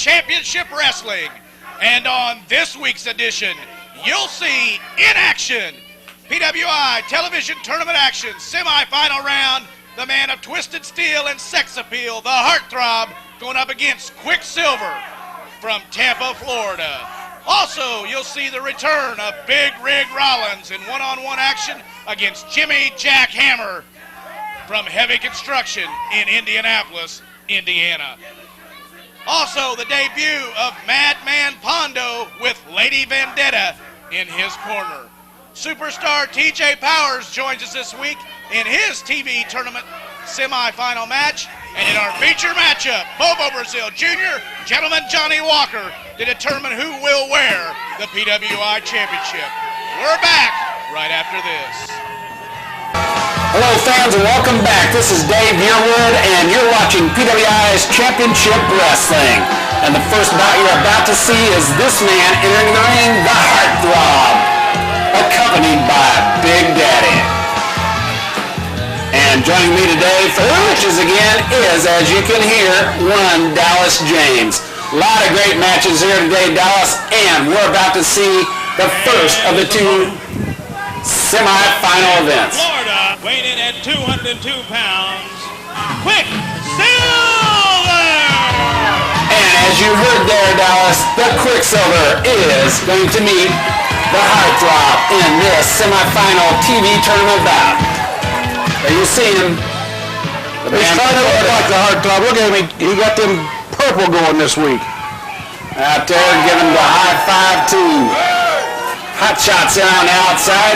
Championship Wrestling. And on this week's edition, you'll see in action PWI Television Tournament action, semifinal round, the man of twisted steel and sex appeal, the Heartthrob, going up against Quicksilver from Tampa, Florida. Also, you'll see the return of Big Rig Rollins in one-on-one action against Jimmy Jack Hammer from Heavy Construction in Indianapolis, Indiana. Also, the debut of Madman Pondo with Lady Vendetta in his corner. Superstar TJ Powers joins us this week in his TV tournament semifinal match. And in our feature matchup, Bobo Brazil Jr., Gentleman Johnnie Walker to determine who will wear the PWI Championship. We're back right after this. Hello fans and welcome back. This is Dave Yearwood and you're watching PWI's Championship Wrestling. And the first bout you're about to see is this man entering the ring, the Heartthrob, accompanied by Big Daddy. And joining me today for the matches again is, as you can hear, one Dallas James. A lot of great matches here today, Dallas, and we're about to see the first of the two semi-final events. Florida, weighing in at 202 pounds, Quicksilver! And as you heard there, Dallas, the Quicksilver is going to meet the Heartthrob in this semi-final TV tournament bout. There you see him. He's trying to look like the Heartthrob. Look at him, he got them purple going this week. Out there giving the high five to Hot Shots there on the outside.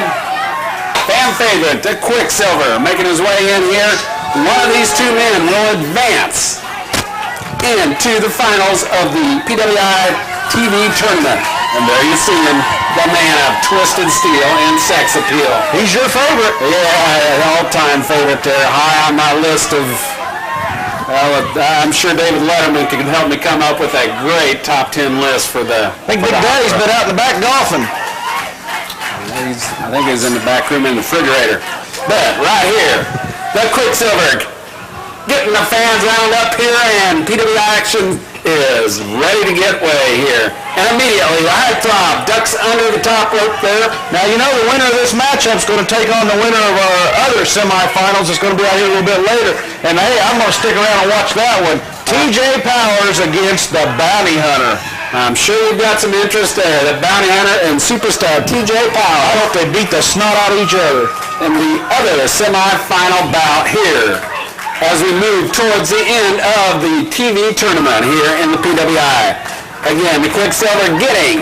Fan favorite, the Quicksilver, making his way in here. One of these two men will advance into the finals of the PWI TV tournament. And there you see him, the man of twisted steel and sex appeal. He's your favorite. Yeah, all-time favorite there. High on my list of, well, I'm sure David Letterman can help me come up with a great top 10 list for the... I think Big Daddy's been out in the back golfing. I think he's in the back room in the refrigerator. But right here, the Quicksilver getting the fans round up here, and PWI action is ready to get way here. And immediately, the Heartthrob ducks under the top rope there. Now, you know the winner of this matchup is going to take on the winner of our other semifinals. It's going to be out here a little bit later. And hey, I'm going to stick around and watch that one. TJ Powers against the Bounty Hunter. I'm sure you've got some interest there. The Bounty Hunter and superstar TJ Powers. I hope they beat the snot out of each other. In the other semifinal bout here, as we move towards the end of the TV tournament here in the PWI. Again, the Quicksilver getting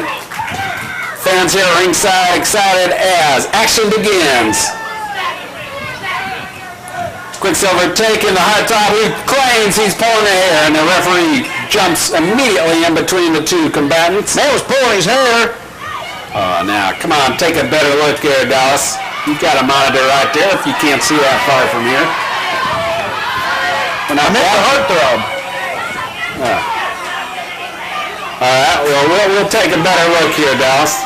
fans here ringside excited as action begins. Quicksilver taking the Heartthrob, who claims he's pulling the hair, and the referee jumps immediately in between the two combatants. Man was pulling his hair. Oh, now, come on, take a better look here, Dallas. You've got a monitor right there if you can't see that far from here. I meant the Heartthrob. All right, well, we'll take a better look here, Dallas.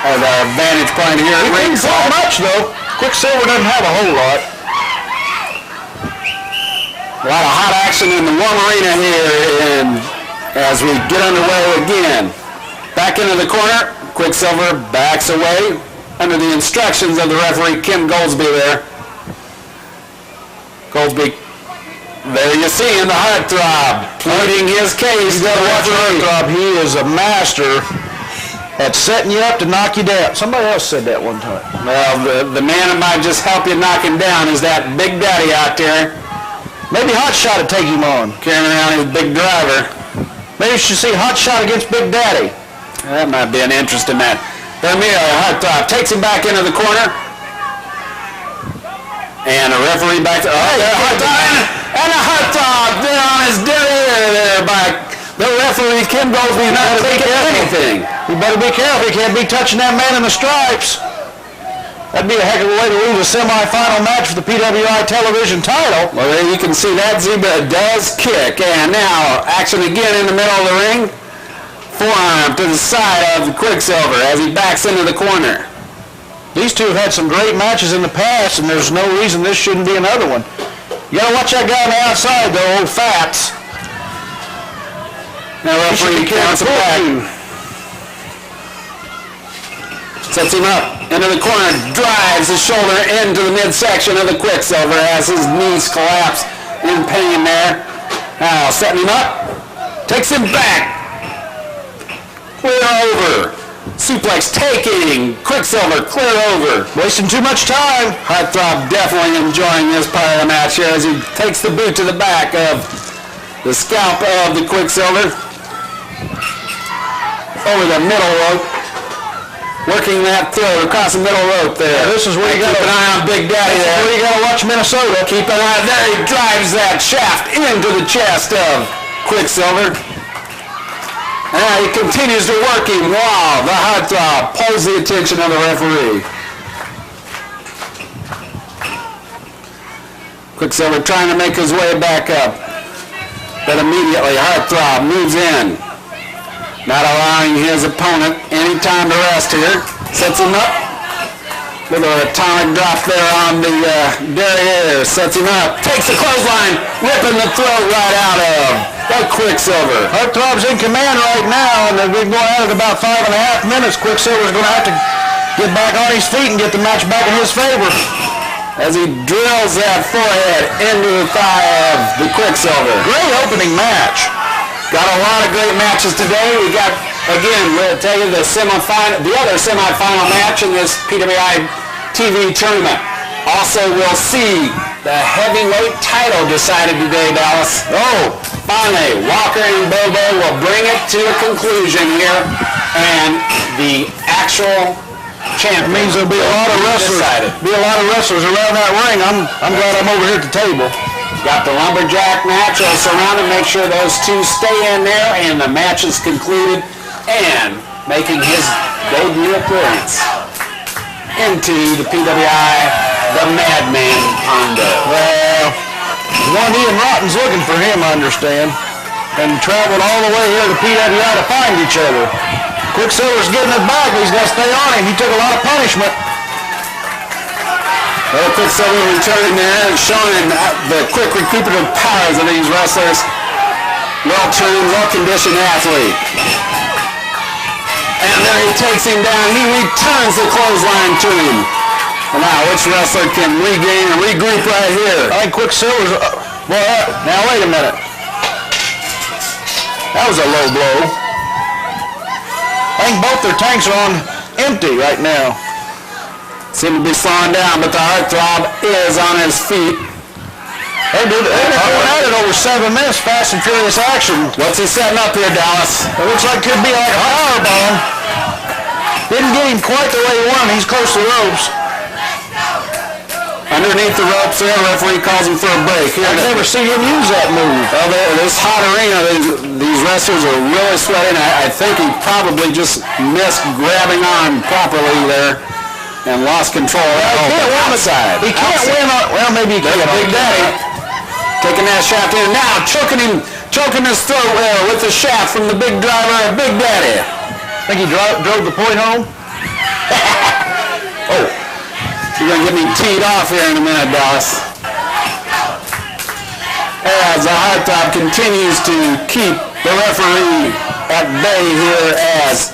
At our vantage point here at He didn't pull much, though. Quicksilver doesn't have a whole lot. A lot of hot action in the one arena here, and as we get underway again. Back into the corner, Quicksilver backs away under the instructions of the referee, Kim Goldsby there. Goldsby, there you see him, the Heartthrob, pleading his case. You got to watch the Heartthrob. He is a master at setting you up to knock you down. Somebody else said that one time. Well, the man that might just help you knock him down is that Big Daddy out there. Maybe Hot Shot to take him on. Carrying around his big driver. Maybe you should see Hot Shot against Big Daddy. That might be an interesting match. But immediately, Heartthrob takes him back into the corner. And a referee back to... And a Heartthrob there on his derriere there by the referee, Kim Goldsby, not taking anything. You better be careful. You can't be touching that man in the stripes. That'd be a heck of a way to lose a semi-final match for the PWI television title. Well, there you can see that Zebra does kick. And now, action again in the middle of the ring. Forearm to the side of the Quicksilver as he backs into the corner. These two have had some great matches in the past, and there's no reason this shouldn't be another one. You gotta watch that guy on the outside, though, old Fats. Now referee counts it back. Sets him up into the corner, drives his shoulder into the midsection of the Quicksilver as his knees collapse in pain there. Now setting him up, takes him back. Clear over. Suplex taking. Quicksilver clear over. Wasting too much time. Throb definitely enjoying this part of the match here as he takes the boot to the back of the scalp of the Quicksilver. Over the middle rope. Working that throw across the middle rope there. Yeah, this is where you got keep an eye on Big Daddy there. Where you got to watch Minnesota. Keep an eye there. He drives that shaft into the chest of Quicksilver. And he continues to work him. Wow, the Heartthrob pulls the attention of the referee. Quicksilver trying to make his way back up. But immediately Heartthrob moves in. Not allowing his opponent any time to rest here. Sets him up. With an atomic drop there on the derriere. Sets him up. Takes the clothesline. Ripping the throat right out of the Quicksilver. Heartthrob's in command right now, and they've been going at it about 5.5 minutes. Quicksilver's going to have to get back on his feet and get the match back in his favor. As he drills that forehead into the thigh of the Quicksilver. Great opening match. Got a lot of great matches today. We got, again, we'll tell you the other semifinal match in this PWI TV tournament. Also, we'll see the heavyweight title decided today, Dallas. Oh, finally, Walker and Bobo will bring it to a conclusion here, and the actual champion. It means there'll be a lot of wrestlers. Be a lot of wrestlers around that ring. I'm glad I'm over here at the table. Got the Lumberjack match all surrounded. Make sure those two stay in there, and the match is concluded. And making his debut appearance into the PWI, the Madman Pondo. Well, one Ian Rotten's looking for him, I understand, and traveled all the way here to PWI to find each other. Quicksilver's getting it back, but he's got to stay on him. He took a lot of punishment. Well, Quicksilver returning there and showing the quick recuperative powers of these wrestlers. Well-trained, well-conditioned athlete. And then he takes him down. He returns the clothesline to him. And now, which wrestler can regain and regroup right here? I think Quicksilver's... now, wait a minute. That was a low blow. I think both their tanks are on empty right now. Seem to be slowing down, but the Heartthrob is on his feet. They've been going at it over 7 minutes, fast and furious action. What's he setting up here, Dallas? It looks like it could be like a powerbomb. Didn't get him quite the way he wanted. He's close to the ropes. Underneath the ropes there, referee calls him for a break. I've never seen him use that move. Well, this hot arena, these wrestlers are really sweating. I think he probably just missed grabbing on properly there and lost control. Outside. He can't win on... Well, maybe he can. Big Daddy taking that shaft in. Now choking his throat with the shaft from the big driver of Big Daddy. Think he drove the point home? Oh. You're going to get me teed off here in a minute, Dallas. As the Heartthrob continues to keep the referee at bay here as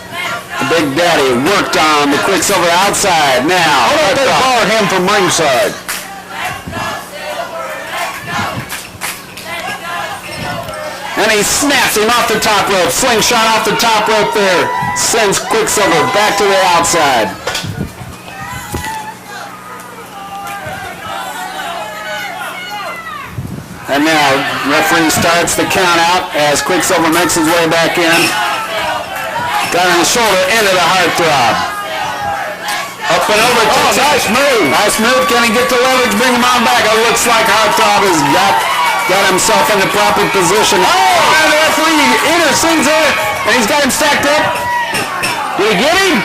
the Big Daddy worked on the Quicksilver outside. Now, they barred him from ringside. And he snaps him off the top rope. Slingshot off the top rope there. Sends Quicksilver back to the outside. And now, referee starts the count out as Quicksilver makes his way back in. Got on the shoulder into the Heartthrob. Up and over. Oh, nice move. Nice move. Can he get the leverage? Bring him on back. It looks like Heartthrob has got himself in the proper position. Oh, and the referee intercedes there, and he's got him stacked up. Did he get him?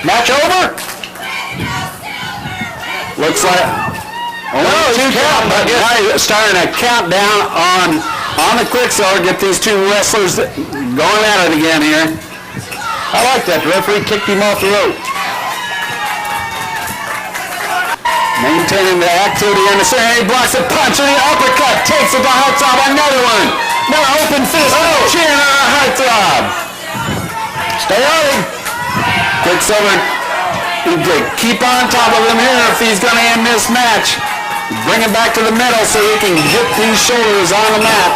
Match over? Looks like... Only two count, but now he's starting a countdown on the Quicksilver. Get these two wrestlers going at it again here. I like that. The referee kicked him off the rope. Maintaining the activity in the center. He blocks a punch and the uppercut. Takes it to Heartthrob. Another one. Stay on him. Quicksilver needs to keep on top of him here if he's going to end this match. Bring him back to the middle so he can get these shoulders on the mat.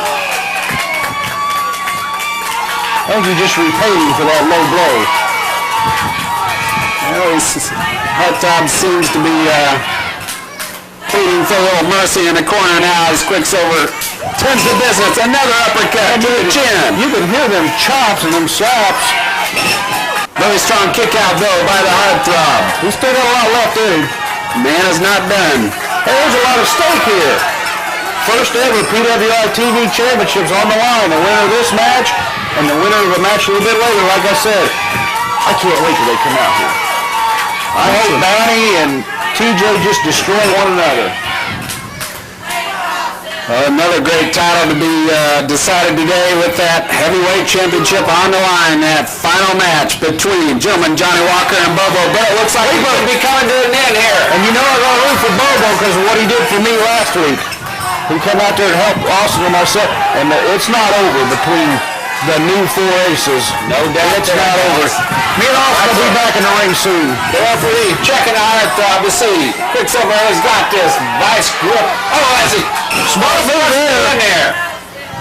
I think you just repaid him for that low blow. Well, Hot Top seems to be pleading for a little mercy in the corner now as Quicksilver turns the business. Another uppercut to the chin. You can hear them chops and them slaps. Very strong kick out though by the Heartthrob. He's still got a lot left in him. Man is not done. Hey, there's a lot of stake here. First ever PWI TV championships on the line. The winner of this match and the winner of a match a little bit later, like I said. I can't wait till they come out here. I hope Bonnie and TJ just destroy one another. Another great title to be decided today with that heavyweight championship on the line. That final match between gentleman Johnnie Walker and Bobo. But it looks like we could be coming to an end here. And you know I'm going to root for Bobo because of what he did for me last week. He came out there and helped Austin and myself. And it's not over between the new four aces. No doubt it's not over. Me and Austin will be back in the ring soon. The referee checking the Heartthrob to see Quicksilver has got this vice grip. Oh, that's a smart move in there.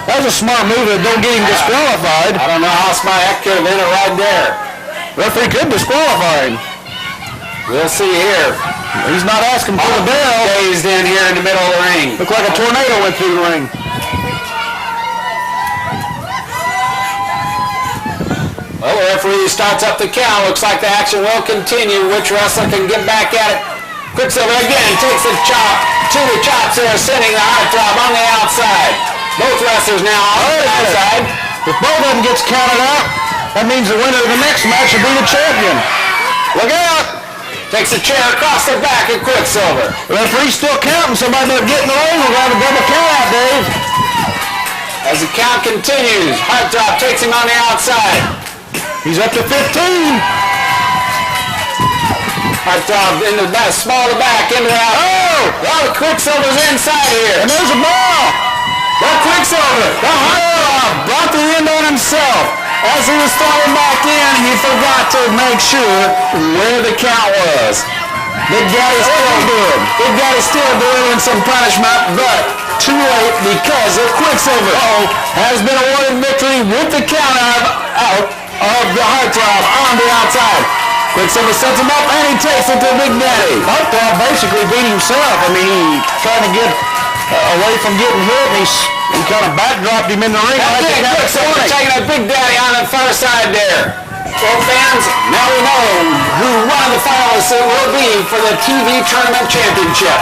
That was a smart move that don't get him disqualified. I don't know how smart that could have been right there. Referee could disqualify him. We'll see here. He's not asking for the bell. Dazed in here in the middle of the ring. Looked like a tornado went through the ring. Well, the referee starts up the count. Looks like the action will continue. Which wrestler can get back at it? Quicksilver again takes a chop. To the chops there, sending the Heartthrob on the outside. Both wrestlers now on the outside. If both of them gets counted out, that means the winner of the next match will be the champion. Look out! Takes a chair across the back of Quicksilver. The referee's still counting. Somebody better get in the ring. We're going to have a double count out, Dave. As the count continues, Heartthrob takes him on the outside. He's up to 15. Heartthrob in the back, small to back, into the out. Oh! Well, Quicksilver's inside here. And there's a ball. Well, Quicksilver, the Heartthrob brought the end on himself. As he was throwing back in, he forgot to make sure where the count was. Big Daddy's still doing some punishment, but too late because of Quicksilver has been awarded victory with the count out of the Heartthrob on the outside. Quicksilver sets him up and he takes it to Big Daddy. Heartthrob basically beat himself. I mean, he trying to get away from getting hit, and he kind of backdropped him in the ring. Quicksilver taking a Big Daddy on the far side there. Well, fans, now we know who one of the finalists will be for the TV Tournament Championship.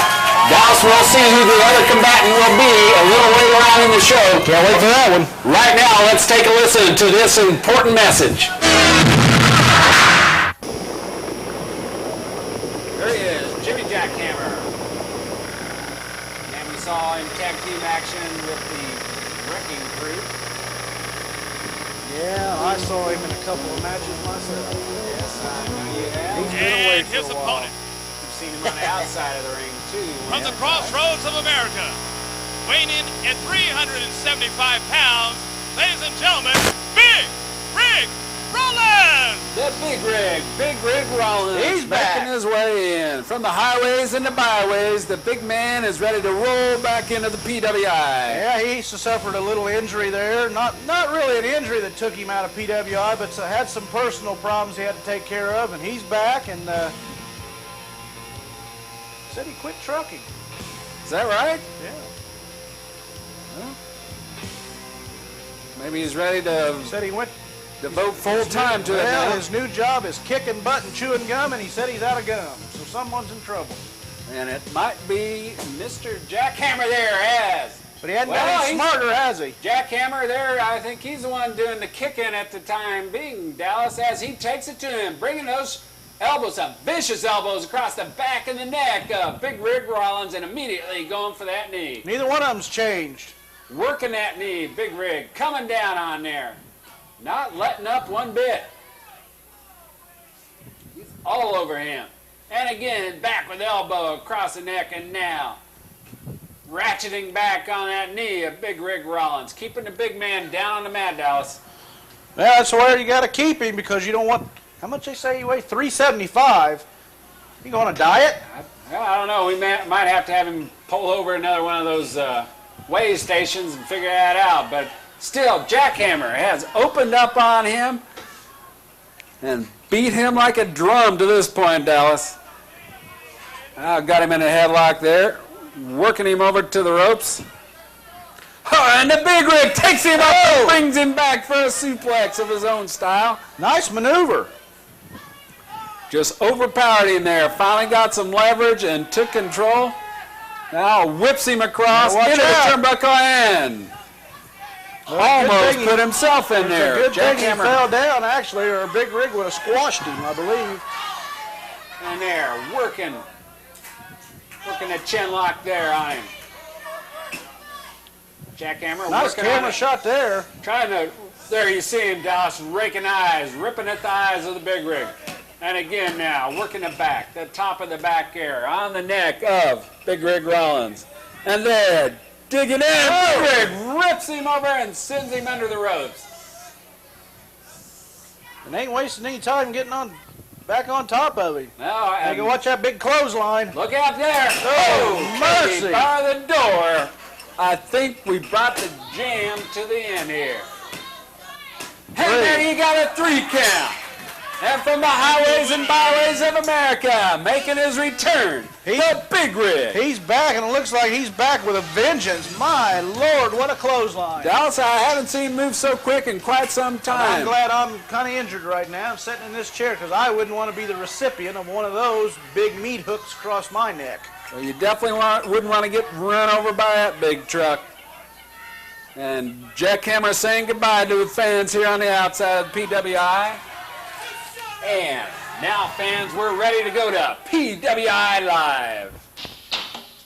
Dallas, we'll see who the other combatant will be a little later on in the show. Can't wait for that one. Right now, let's take a listen to this important message. There he is, Jimmy Jackhammer. And we saw him tag team action with the Wrecking Crew. Yeah, I saw him in a couple of matches myself. Yes, I know you have. He's been away And for his a while. opponent You've seen him on the outside of the ring, too. from the crossroads of America, weighing in at 375 pounds, ladies and gentlemen, Big Rig Rollins! The Big Rig Rollins. He's back. making his way in. From the highways and the byways, the big man is ready to roll back into the PWI. Yeah, he suffered a little injury there. Not really an injury that took him out of PWI, but had some personal problems he had to take care of, and he's back and said he quit trucking. Is that right? Yeah. Maybe he's ready to Said he went devote full time to it well, now. his new job is kicking butt and chewing gum, and he said he's out of gum. So someone's in trouble. And it might be Mr. Jackhammer there, as. But he hadn't Well, got any he's- smarter, has he? Jackhammer there, I think he's the one doing the kicking at the time being, Dallas, as he takes it to him, bringing those elbows, some vicious elbows across the back and the neck of Big Rig Rollins, and immediately going for that knee. Neither one of them's changed. Working that knee, Big Rig, coming down on there. Not letting up one bit. He's all over him. And again, back with elbow across the neck, and now ratcheting back on that knee of Big Rig Rollins, keeping the big man down on the mat, Dallas. Well, that's where you got to keep him because you don't want. How much they say he weighs? 375. You going on a diet? I don't know. We might have to have him pull over another one of those weigh stations and figure that out. But still, Jackhammer has opened up on him and beat him like a drum to this point, Dallas. Got him in a headlock there, working him over to the ropes. Oh, and the big rig takes him up and brings him back for a suplex of his own style. Nice maneuver. Just overpowered him there. Finally got some leverage and took control. Now whips him across into the turnbuckle and almost put himself in there. Good thing he fell down, actually, or a big rig would have squashed him, I believe. And there, working a chin lock there on him. Jackhammer nice working camera shot there. There you see him, Dallas, raking eyes, ripping at the eyes of the big rig. And again now, working the back, the top of the back air, on the neck of Big Rig Rollins. And there, digging in, Big Rig rips him over and sends him under the ropes. And ain't wasting any time getting back on top of him. No, you can watch that big clothesline. Look out there. Oh, mercy. By the door. I think we brought the jam to the end here. And there you got a 3 count. And from the highways and byways of America, making his return, the Big Rig. He's back, and it looks like he's back with a vengeance. My Lord, what a clothesline. Dallas, I haven't seen him move so quick in quite some time. I'm glad I'm kind of injured right now. I'm sitting in this chair because I wouldn't want to be the recipient of one of those big meat hooks across my neck. Well, you definitely wouldn't want to get run over by that big truck. And Jackhammer saying goodbye to the fans here on the outside of PWI. And now, fans, we're ready to go to PWI Live.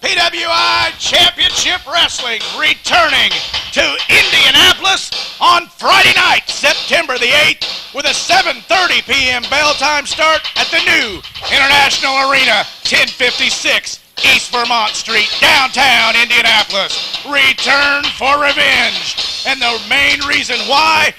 PWI Championship Wrestling returning to Indianapolis on Friday night, September the 8th, with a 7:30 p.m. bell time start at the new International Arena, 1056 East Vermont Street, downtown Indianapolis. Return for revenge. And the main reason why,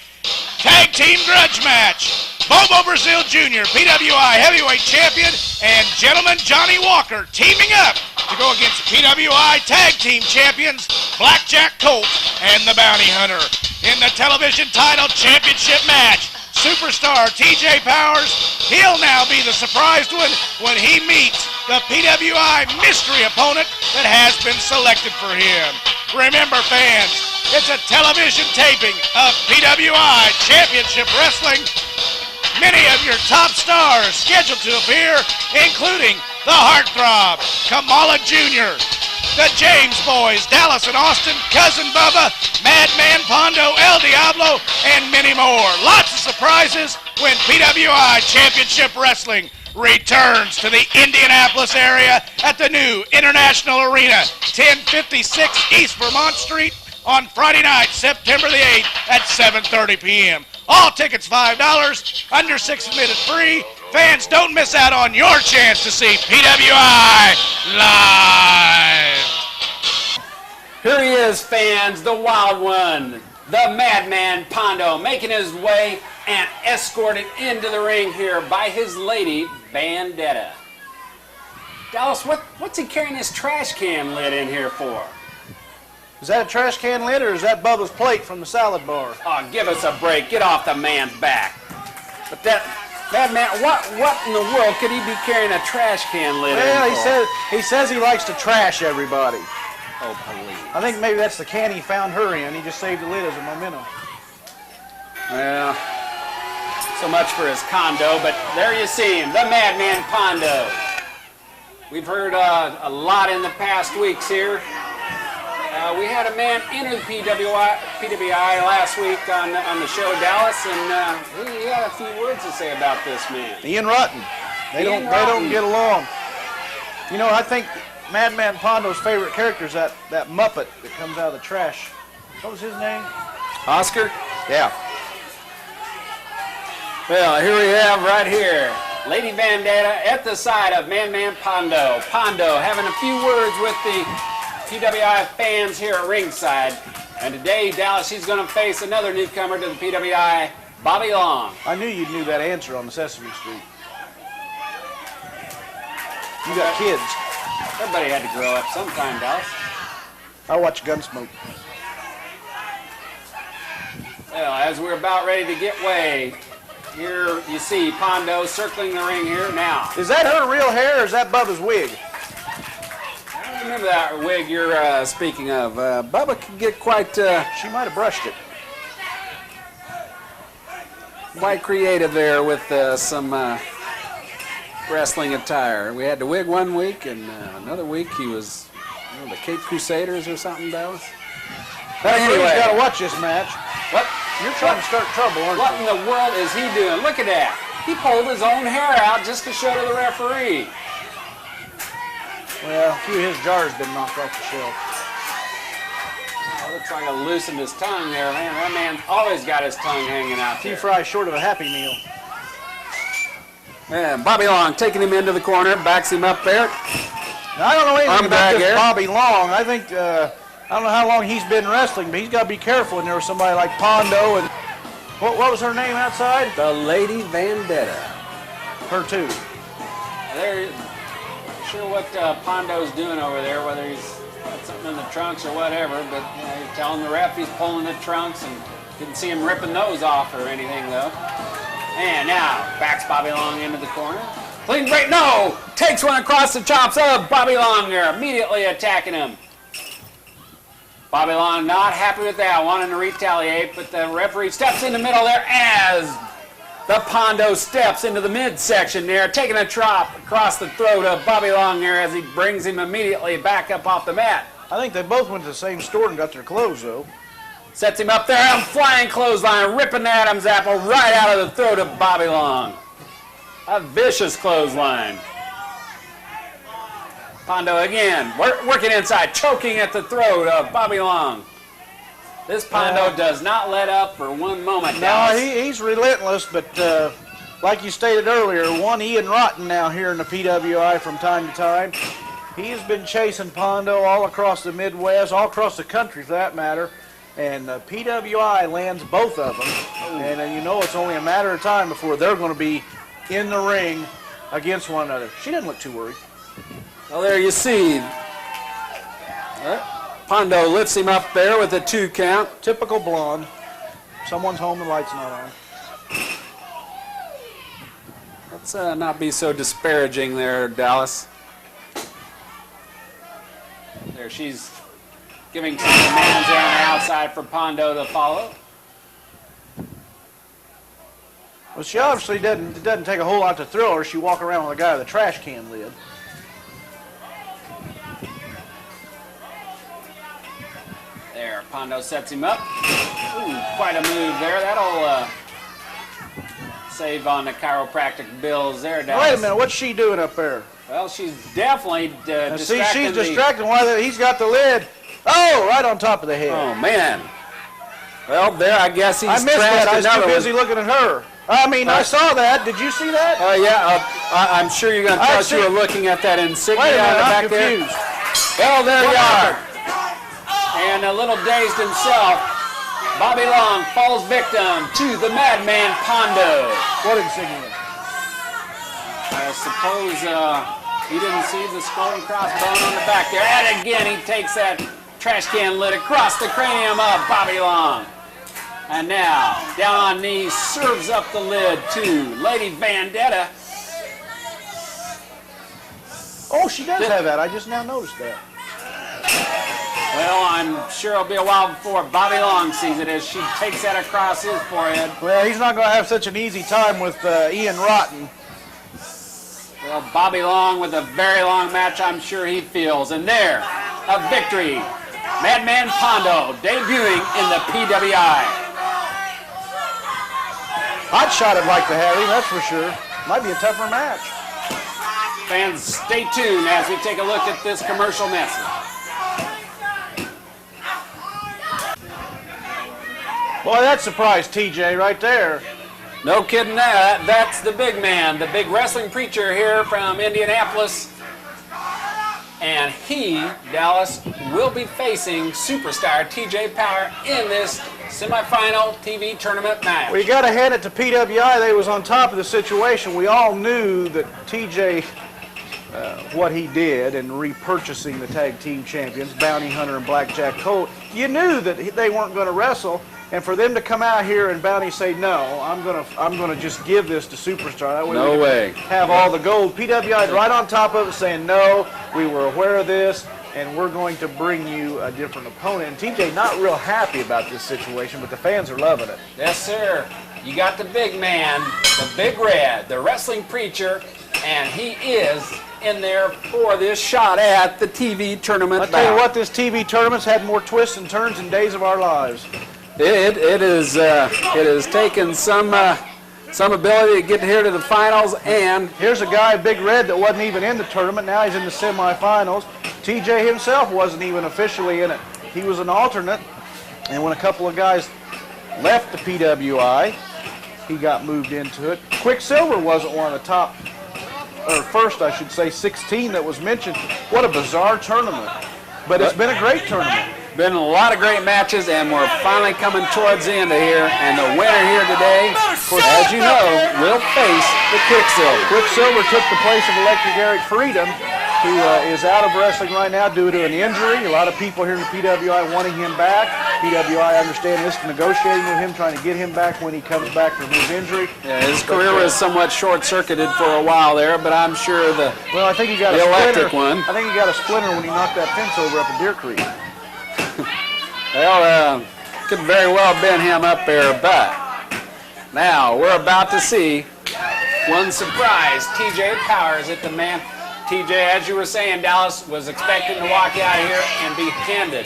tag team grudge match. Bobo Brazil Jr., PWI Heavyweight Champion, and gentleman Johnnie Walker teaming up to go against PWI Tag Team Champions Blackjack Colt and the Bounty Hunter. In the television title championship match, superstar TJ Powers, he'll now be the surprised one when he meets the PWI mystery opponent that has been selected for him. Remember, fans, it's a television taping of PWI Championship Wrestling. Many of your top stars scheduled to appear, including the Heartthrob, Kamala Jr., the James Boys, Dallas and Austin, Cousin Bubba, Madman, Pondo, El Diablo, and many more. Lots of surprises when PWI Championship Wrestling returns to the Indianapolis area at the new International Arena, 1056 East Vermont Street, on Friday night, September the 8th at 7:30 p.m. All tickets $5, under 6 admitted free. Fans, don't miss out on your chance to see PWI live. Here he is, fans, the wild one, the Madman Pondo, making his way and escorted into the ring here by his lady, Bandetta. Dallas, what's he carrying this trash can lid in here for? Is that a trash can lid or is that Bubba's plate from the salad bar? Oh, give us a break. Get off the man's back. But that man, what in the world could he be carrying a trash can lid in for? He says he likes to trash everybody. Oh, please. I think maybe that's the can he found her in. He just saved the lid as a memento. Well, so much for his condo, but there you see him, the Madman Pondo. We've heard a lot in the past weeks here. We had a man enter the PWI last week on the show, Dallas, and he had a few words to say about this man. Ian Rutten. They don't get along. You know, I think Madman Pondo's favorite character is that Muppet that comes out of the trash. What was his name? Oscar? Yeah. Well, here we have right here, Lady Bandetta at the side of Madman Pondo. Pondo having a few words with the PWI fans here at ringside. And today, Dallas, she's going to face another newcomer to the PWI, Bobby Long. I knew you knew that answer on the Sesame Street. You got kids. Everybody had to grow up sometime, Dallas. I watch Gunsmoke. Well, as we're about ready to get way, here you see Pondo circling the ring here now. Is that her real hair or is that Bubba's wig? I don't remember that wig you're speaking of. Bubba could get quite She might have brushed it. quite creative there with some wrestling attire. We had the wig one week, and another week he was the Cape Crusaders or something, Dallas. But Anyway, anyway, you got to watch this match. what? You're trying to start trouble, aren't What you? in the world is he doing? Look at that. He pulled his own hair out just to show to the referee. Well, a few of his jars been knocked off the shelf. Oh, looks like I loosened his tongue there, man. That man's always got his tongue hanging out Few there. fries short of a Happy Meal. Man, Bobby Long taking him into the corner, backs him up there. Now, I don't know anything Arm about drag this here. Bobby Long. I think, I don't know how long he's been wrestling, but he's got to be careful when there was somebody like Pondo and, what was her name outside? The Lady Vendetta. Her too. There, not sure what Pondo's doing over there, whether he's got something in the trunks or whatever, but he's telling the ref he's pulling the trunks and didn't see him ripping those off or anything though. And now, backs Bobby Long into the corner. Clean break, no! Takes one across the chops of Bobby Long there, immediately attacking him. Bobby Long not happy with that, wanting to retaliate, but the referee steps in the middle there as the Pondo steps into the midsection there, taking a chop across the throat of Bobby Long there as he brings him immediately back up off the mat. I think they both went to the same store and got their clothes, though. Sets him up there, and flying clothesline, ripping the Adam's apple right out of the throat of Bobby Long. A vicious clothesline. Pondo again, working inside, choking at the throat of Bobby Long. This Pondo does not let up for one moment. No, Dallas. he's relentless, but like you stated earlier, one Ian Rotten now here in the PWI from time to time. He has been chasing Pondo all across the Midwest, all across the country for that matter, and PWI lands both of them, and you know it's only a matter of time before they're going to be in the ring against one another. She didn't look too worried. Well, there you see. Pondo lifts him up there with a 2 count. Typical blonde. Someone's home, the light's not on. Let's not be so disparaging there, Dallas. There, she's giving some commands there on the outside for Pondo to follow. Well, she obviously it doesn't take a whole lot to thrill her. She walk around with a guy with a trash can lid. There, Pondo sets him up. Ooh, quite a move there. That'll save on the chiropractic bills there, Dallas. Wait a minute, what's she doing up there? Well, she's definitely Now, see, distracting she's distracting while he's got the lid. Oh, right on top of the head. Oh, man. Well, there, I guess he's I missed that. I was another too busy one. looking at her. I mean, I saw that. Did you see that? Yeah, I'm sure you're going to tell us you see- were looking at that insignia Wait a minute, back I'm there. confused. Well, there What you are. happened? And a little dazed himself, Bobby Long falls victim to the Madman Pondo. What insignia? I suppose he didn't see the skull and crossbone on the back there. And again, he takes that trash can lid across the cranium of Bobby Long. And now, down on knees, serves up the lid to Lady Vendetta. Oh, she does have that. I just now noticed that. Well, I'm sure it'll be a while before Bobby Long sees it as she takes that across his forehead. Well, he's not going to have such an easy time with Ian Rotten. Well, Bobby Long with a very long match, I'm sure he feels. And there, a victory. Madman Pondo debuting in the PWI. Hot shot would like to have him, that's for sure. Might be a tougher match. Fans, stay tuned as we take a look at this commercial message. Boy, that surprised TJ right there. No kidding that. That's the big man, the big wrestling preacher here from Indianapolis. And he, Dallas, will be facing superstar TJ Power in this semifinal TV tournament match. We got to hand it to PWI. They was on top of the situation. We all knew that TJ, what he did in repurchasing the tag team champions, Bounty Hunter and Blackjack Colt, you knew that they weren't going to wrestle. And for them to come out here and Bounty say, no, I'm gonna just give this to Superstar. That way No way. Have all the gold. PWI right on top of it saying, no, we were aware of this, and we're going to bring you a different opponent. And TJ not real happy about this situation, but the fans are loving it. Yes, sir. You got the big man, the Big Red, the wrestling preacher, and he is in there for this shot at the TV tournament. I'll tell you what, this TV tournament's had more twists and turns than days of our lives. It has taken some ability to get here to the finals, and here's a guy, Big Red, that wasn't even in the tournament. Now he's in the semifinals. TJ himself wasn't even officially in it. He was an alternate, and when a couple of guys left the PWI, he got moved into it. Quicksilver wasn't one of the top, or first I should say, 16 that was mentioned. What a bizarre tournament. But it's been a great tournament. Been a lot of great matches, and we're finally coming towards the end of here. And the winner here today, as you know, will face the Quicksilver. Quicksilver took the place of Electric Eric Freedom, who is out of wrestling right now due to an injury. A lot of people here in the PWI wanting him back. PWI, I understand, is negotiating with him, trying to get him back when he comes back from his injury. Yeah, his career was somewhat short-circuited for a while there, but I'm sure I think he got the a electric splinter. one. I think he got a splinter when he knocked that fence over up in Deer Creek. Well, could very well have been him up there, but now we're about to see one surprise. TJ Powers at the man. TJ, as you were saying, Dallas was expecting to walk out of here and be handed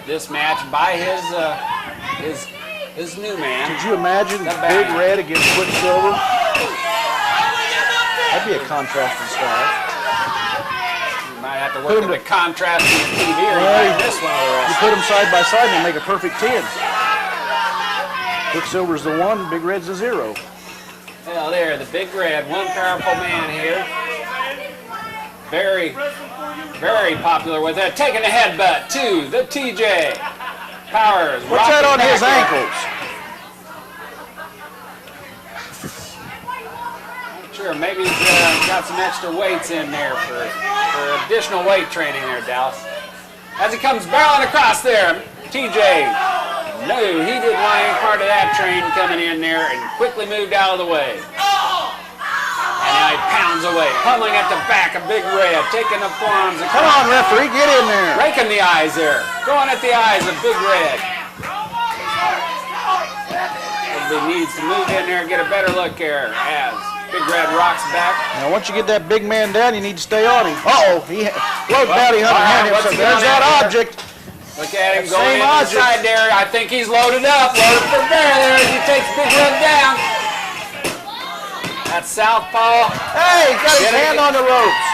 this match by his new man. Did you imagine Big Red against Quicksilver? That'd be a contrasting style. Might have to work at the contrast in the TV or this one. You put them side by side and they make a perfect 10. Quicksilver's the 1, Big Red's the 0. Well, there, the Big Red, one powerful man here. Very, very popular with that. Taking the headbutt to the TJ Powers. What's that on his ankles? Sure, maybe he's got some extra weights in there for additional weight training there, Dallas. As he comes barreling across there, TJ, no, he didn't want any part of that train coming in there and quickly moved out of the way. And now he pounds away, pummeling at the back of Big Red, taking the forearms. Come on, referee, get in there. Raking the eyes there, going at the eyes of Big Red. He needs to move in there and get a better look here as Big Red rocks back. Now, once you get that big man down, you need to stay on him. Uh-oh, Bounty Hunter hand him. There's that object. Look at him going inside there. I think he's loaded up. Loaded for bear there as he takes Big Red down. That's southpaw. Hey, he's got his hand on the ropes.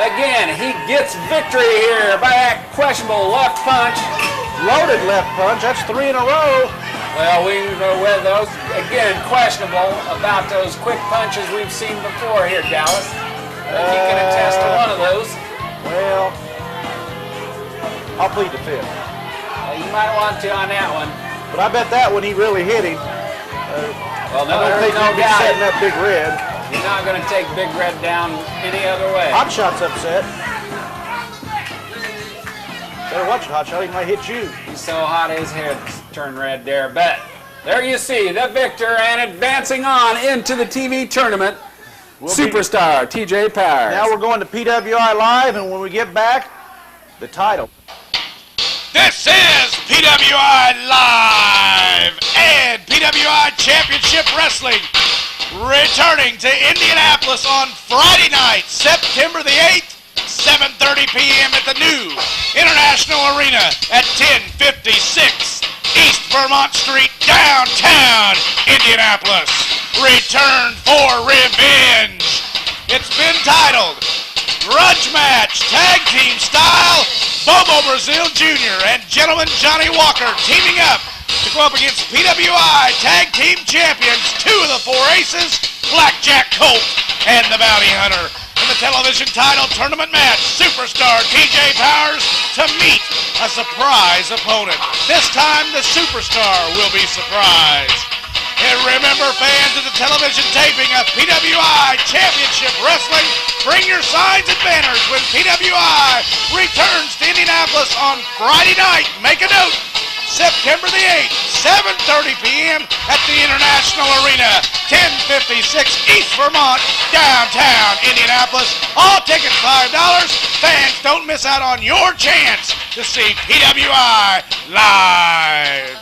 Again, he gets victory here by that questionable left punch. Loaded left punch. That's 3 in a row. Well, we go with those. Again, questionable about those quick punches we've seen before here, Dallas. I think you can attest to one of those. Well, I'll plead the 5th. Well, you might want to on that one. But I bet that one he really hit him. Well, no, I don't think he'll be setting up Big Red. He's not going to take Big Red down any other way. Hot Shot's upset. Better watch it, Hot Shot. He might hit you. He's so hot his head's turned red there. But there you see the victor and advancing on into the TV tournament. Superstar TJ Powers. Now we're going to PWI Live, and when we get back, the title. This is PWI Live and PWI Championship Wrestling returning to Indianapolis on Friday night, September the 8th, 7:30 p.m. at the new International Arena at 1056 East Vermont Street, downtown Indianapolis. Return for revenge. It's been titled Grudge Match Tag Team Style. Bobo Brazil Jr. and Gentleman Johnnie Walker teaming up to go up against PWI Tag Team Champions, 2 of the 4 Aces, Blackjack Colt and the Bounty Hunter. And the television title tournament match, superstar TJ Powers to meet a surprise opponent. This time the superstar will be surprised. And remember, fans of the television taping of PWI Championship Wrestling, bring your signs and banners when PWI returns to Indianapolis on Friday night. Make a note, September the 8th, 7:30 p.m. at the International Arena, 1056 East Vermont, downtown Indianapolis. All tickets $5. Fans, don't miss out on your chance to see PWI live.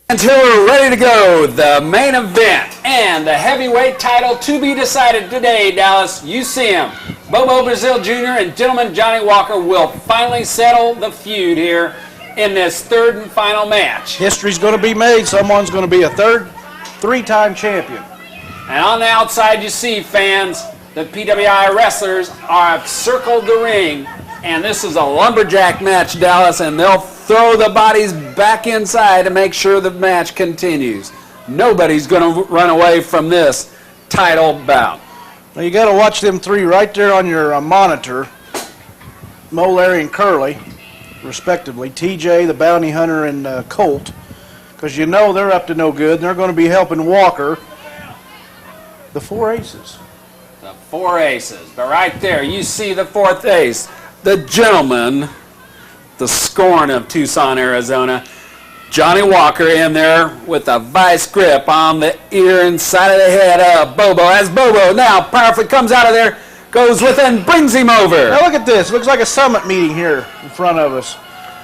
Until we're ready to go, the main event and the heavyweight title to be decided today, Dallas. You see him. Bobo Brazil Jr. and gentleman Johnnie Walker will finally settle the feud here in this third and final match. History's going to be made. Someone's going to be a three-time champion. And on the outside, you see, fans, the PWI wrestlers have circled the ring. And this is a lumberjack match, Dallas, and they'll throw the bodies back inside to make sure the match continues. Nobody's going to run away from this title bout. Now you got to watch them three right there on your monitor, Mo, Larry, and Curly, respectively. TJ, the Bounty Hunter, and Colt, because you know they're up to no good. They're going to be helping Walker. The four aces. The four aces. But right there, you see the fourth ace. The gentleman, the scorn of Tucson, Arizona, Johnnie Walker in there with a vice grip on the ear and side of the head of Bobo. As Bobo now powerfully comes out of there, goes with and brings him over. Now look at this. Looks like a summit meeting here in front of us.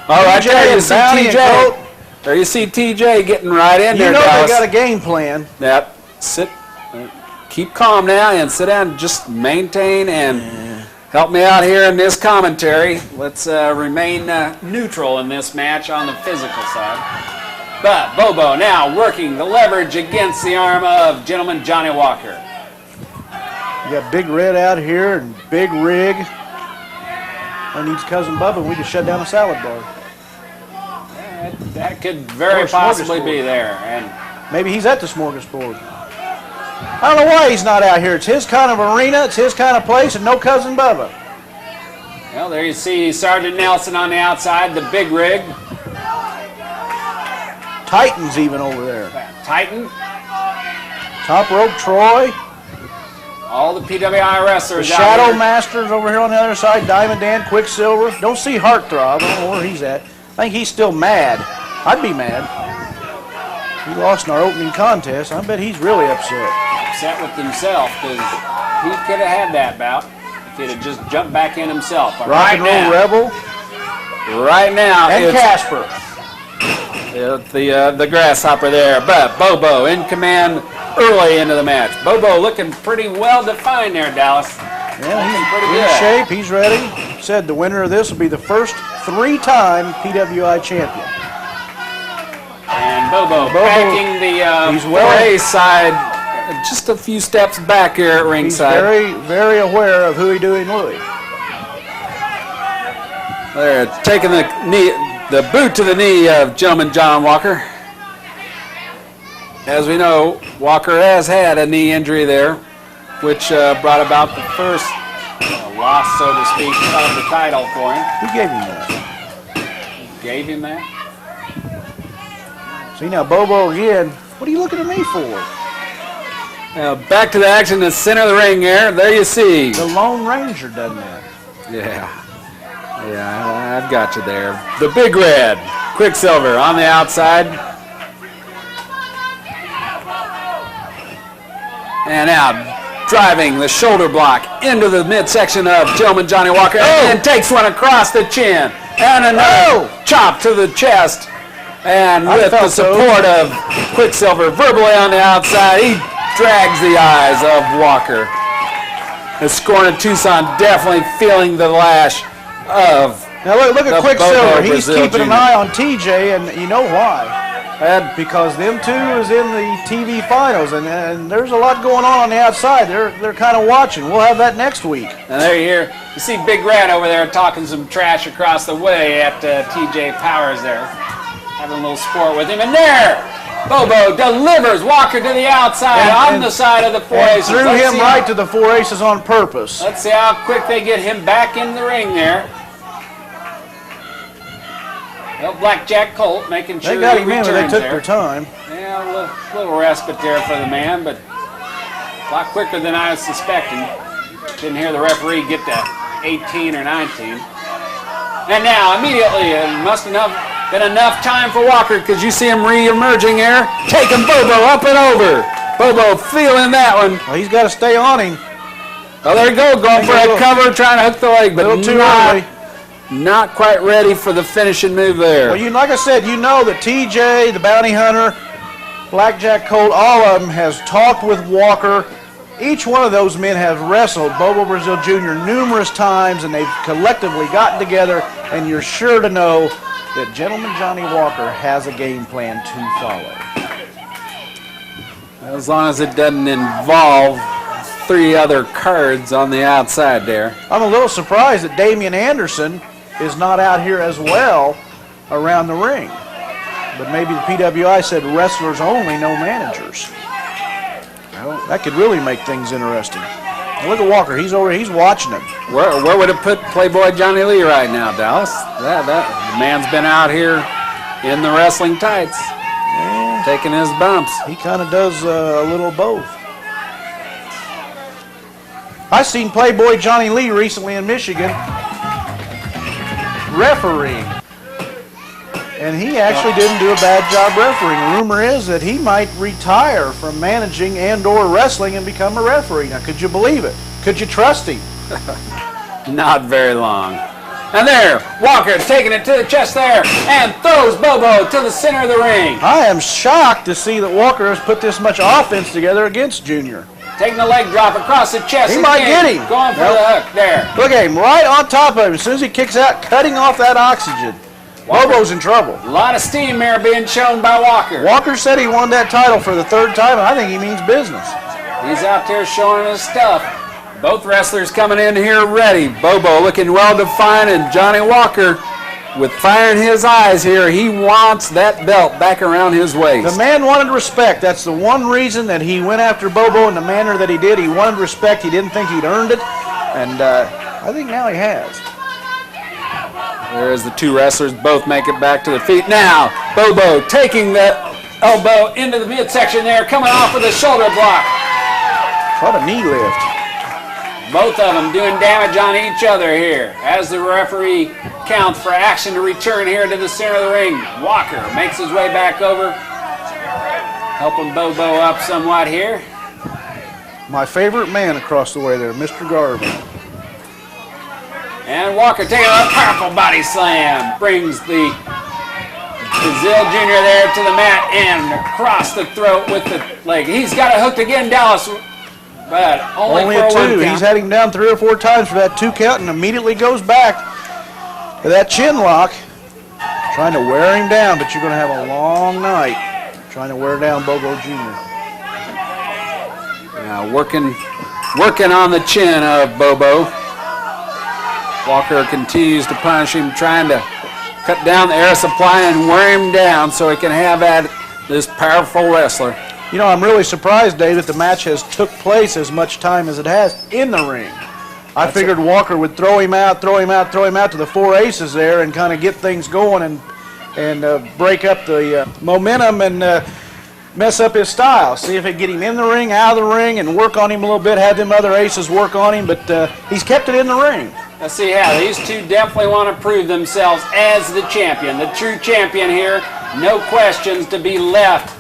All right, there you see Bounty TJ. There you see TJ getting right in there, You know Dallas. they got a game plan. Yep. Keep calm now and sit down. Just maintain and help me out here in this commentary. Let's remain neutral in this match on the physical side. But Bobo now working the leverage against the arm of gentleman Johnnie Walker. You got Big Red out here and Big Rig. I needs Cousin Bubba. We just shut down a salad bar. That could very possibly be there. And maybe he's at the smorgasbord. I don't know why he's not out here. It's his kind of arena, it's his kind of place, and no Cousin Bubba. Well, there you see Sergeant Nelson on the outside, the Big Rig. Titan's even over there. Titan. Top Rope Troy. All the PWI wrestlers The out Shadow here. Masters over here on the other side. Diamond Dan, Quicksilver. Don't see Heartthrob. I don't know where he's at. I think he's still mad. I'd be mad. He lost in our opening contest. I bet he's really upset. Upset with himself because he could have had that bout if he'd have just jumped back in himself. But Rock and Roll Rebel. Right now, And it's Casper. the grasshopper there. But Bobo in command early into the match. Bobo looking pretty well defined there, Dallas. Yeah, he's pretty in good. shape. He's ready. Said the winner of this will be the first three-time PWI champion. And Bobo backing the he's well- 4A side just a few steps back here at He's ringside. very, very aware of Huey, Dewey, and Louie. They're taking the boot to the knee of gentleman John Walker. As we know, Walker has had a knee injury there, which brought about the first loss, so to speak, of the title for him. Who gave him that? Gave him that. See now, Bobo again. What are you looking at me for? Now back to the action in the center of the ring here. There you see. The Lone Ranger done that. Yeah, I've got you there. The Big Red, Quicksilver on the outside. And now driving the shoulder block into the midsection of gentleman Johnnie Walker. And takes one across the chin. And another chop to the chest. And with the support of Quicksilver verbally on the outside, he drags the eyes of Walker. The scorn of Tucson definitely feeling the lash of Now look at the Quicksilver. Bobo He's Brazil keeping an Jr. eye on TJ, and you know why? Because them two is in the TV finals, and there's a lot going on the outside. They're kind of watching. We'll have that next week. And there you see Big Red over there talking some trash across the way at TJ Powers there. Having a little sport with him. And there, Bobo delivers Walker to the outside on the side of the 4 aces. Threw him right to the 4 aces on purpose. Let's see how quick they get him back in the ring there. Well, Blackjack Colt making sure they got him in, returns but they took there. their time. Yeah, a little respite there for the man, but a lot quicker than I was suspecting. Didn't hear the referee get to 18 or 19. And now, immediately, it must have been enough time for Walker, because you see him re-emerging there, taking Bobo up and over. Bobo feeling that one. Well, he's got to stay on him. Oh, there you go, going for a cover, trying to hook the leg, but a little too early. Not quite ready for the finishing move there. Well, like I said, you know that TJ, the Bounty Hunter, Blackjack Colt, all of them has talked with Walker. Each one of those men have wrestled Bobo Brazil Jr. numerous times, and they've collectively gotten together, and you're sure to know that Gentleman Johnnie Walker has a game plan to follow. As long as it doesn't involve 3 other cards on the outside there. I'm a little surprised that Damian Anderson is not out here as well around the ring. But maybe the PWI said wrestlers only, no managers. Well, that could really make things interesting. Now look at Walker. He's watching him. Where would it put Playboy Johnny Lee right now, Dallas? The man's been out here in the wrestling tights, taking his bumps. He kind of does a little both. I seen Playboy Johnny Lee recently in Michigan refereeing, and he actually didn't do a bad job refereeing. The rumor is that he might retire from managing and/or wrestling and become a referee. Now, could you believe it? Could you trust him? Not very long. And there, Walker taking it to the chest there and throws Bobo to the center of the ring. I am shocked to see that Walker has put this much offense together against Junior. Taking the leg drop across the chest. He again. might get him. Going for the hook there. Look at him right on top of him. As soon as he kicks out, cutting off that oxygen. Bobo's in trouble. A lot of steam there being shown by Walker. Walker said he won that title for the 3rd time, and I think he means business. He's out there showing his stuff. Both wrestlers coming in here ready. Bobo looking well defined, and Johnnie Walker with fire in his eyes here. He wants that belt back around his waist. The man wanted respect. That's the one reason that he went after Bobo in the manner that he did. He wanted respect. He didn't think he'd earned it, and I think now he has. There's the 2 wrestlers, both make it back to their feet. Now, Bobo taking that elbow into the midsection there, coming off with a shoulder block. What a knee lift. Both of them doing damage on each other here. As the referee counts for action to return here to the center of the ring, Walker makes his way back over, helping Bobo up somewhat here. My favorite man across the way there, Mr. Garvin. And Walker taking a powerful body slam, brings the Brazil Jr. there to the mat and across the throat with the leg. He's got it hooked again, Dallas, but only for a 2. one count. He's had him down 3 or 4 times for that 2 count and immediately goes back to that chin lock, trying to wear him down, but you're going to have a long night trying to wear down Bobo Jr. Now working on the chin of Bobo. Walker continues to punish him, trying to cut down the air supply and wear him down so he can have at this powerful wrestler. You know, I'm really surprised, Dave, that the match has took place as much time as it has in the ring. I figured Walker would throw him out to the 4 aces there and kind of get things going and break up the momentum and mess up his style. See if it get him in the ring, out of the ring, and work on him a little bit, have them other aces work on him, but he's kept it in the ring. Let's see how these 2 definitely want to prove themselves as the champion, the true champion here. No questions to be left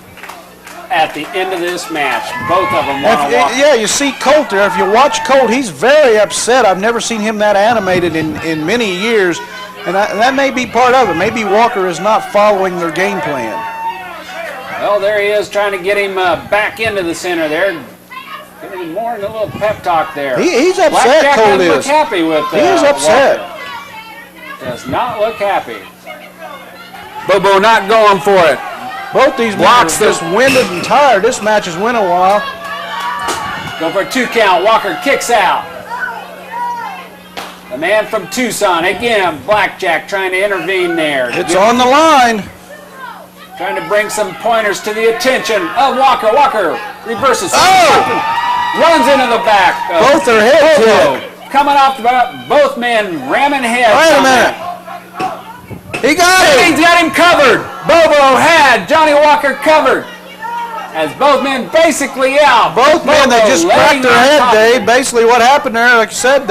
at the end of this match. Both of them want to walk. Yeah, you see Colt there. If you watch Colt, he's very upset. I've never seen him that animated in many years, and that may be part of it. Maybe Walker is not following their game plan. Well, there he is trying to get him back into the center there. Giving him more than a little pep talk there. He's upset, Blackjack Colt doesn't look is. happy with He is upset. Walker. Does not look happy. Bobo not going for it. Both these men are just winded and tired. This match has went a while. Go for a 2 count. Walker kicks out. The man from Tucson. Again, Blackjack trying to intervene there. It's on the line. trying to bring some pointers to the attention of Walker. Walker reverses. Runs into the back. Both are head Bobo. Coming off the back, both men ramming heads. Wait a minute. He got him. He's got him covered. Bobo had Johnnie Walker covered. As both men basically out. Both men, they just cracked their head, Dave. Basically what happened there, like I said,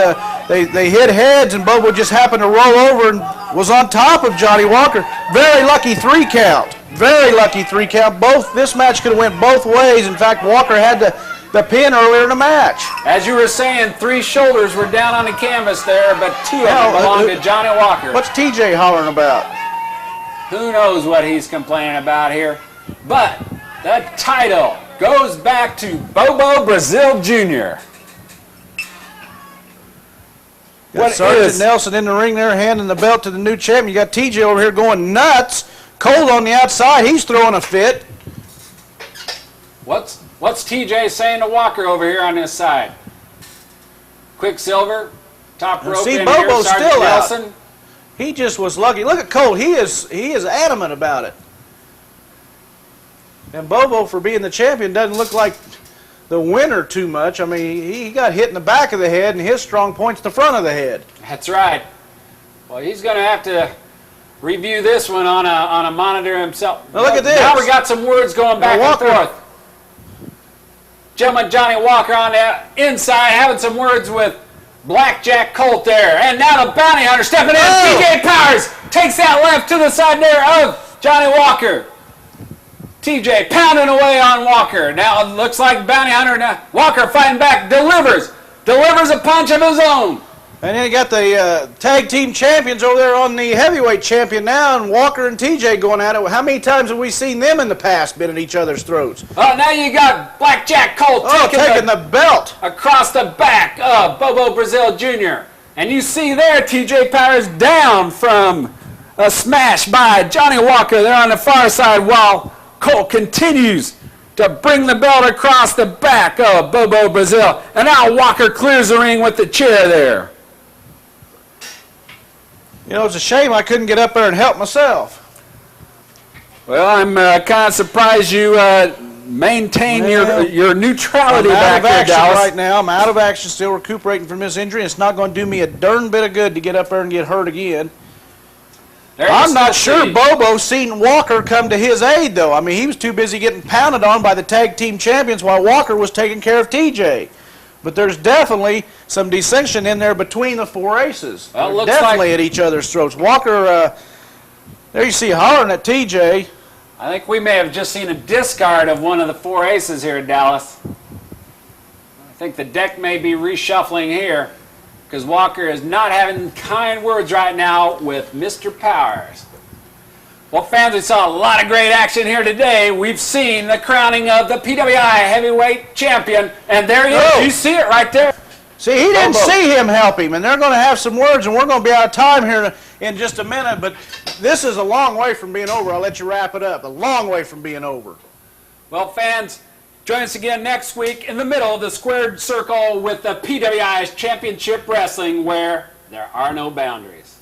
they hit heads and Bobo just happened to roll over and was on top of Johnnie Walker. Very lucky 3 count. Very lucky 3 count. This match could have went both ways. In fact, Walker had the pin earlier in the match. As you were saying, 3 shoulders were down on the canvas there, but 2 of them belonged to Johnnie Walker. What's TJ hollering about? Who knows what he's complaining about here. But the title goes back to Bobo Brazil Jr. Got Sergeant Nelson in the ring there, handing the belt to the new champion. You got TJ over here going nuts. Cole on the outside, he's throwing a fit. What's TJ saying to Walker over here on this side? Quicksilver, top rope in Bobo's here, Sergeant still Nelson. out. He just was lucky. Look at Cole. He is adamant about it. And Bobo, for being the champion, doesn't look like the winner too much. I mean, he got hit in the back of the head, and his strong point's the front of the head. That's right. Well, he's going to have to review this one on a monitor himself. Now look at this. Now we got some words going back and forth. Gentleman Johnnie Walker on the inside having some words with Blackjack Colt there. And now the bounty hunter stepping in. TJ Powers takes that left to the side there of Johnnie Walker. TJ pounding away on Walker. Now it looks like bounty hunter. Now Walker fighting back. Delivers a punch of his own. And then you got the tag team champions over there on the heavyweight champion now, and Walker and TJ going at it. How many times have we seen them in the past been at each other's throats? Oh, now you got Blackjack Colt taking the belt across the back of Bobo Brazil Jr. And you see there TJ Powers down from a smash by Johnnie Walker there on the far side while Colt continues to bring the belt across the back of Bobo Brazil. And now Walker clears the ring with the chair there. You know, it's a shame I couldn't get up there and help myself. Well, I'm kind of surprised you maintain your neutrality back there, Dallas. Right now. I'm out of action, still recuperating from this injury. It's not going to do me a darn bit of good to get up there and get hurt again. I'm not sure Bobo seen Walker come to his aid, though. I mean, he was too busy getting pounded on by the tag team champions while Walker was taking care of TJ. But there's definitely some dissension in there between the 4 aces. Well, They're looks definitely like at each other's throats. Walker, there you see hollering at TJ. I think we may have just seen a discard of one of the 4 aces here in Dallas. I think the deck may be reshuffling here because Walker is not having kind words right now with Mr. Powers. Well, fans, we saw a lot of great action here today. We've seen the crowning of the PWI heavyweight champion, and there he is. You see it right there. See, he didn't see him help him, and they're going to have some words, and we're going to be out of time here in just a minute, but this is a long way from being over. I'll let you wrap it up. A long way from being over. Well, fans, join us again next week in the middle of the squared circle with the PWI's Championship Wrestling, where there are no boundaries.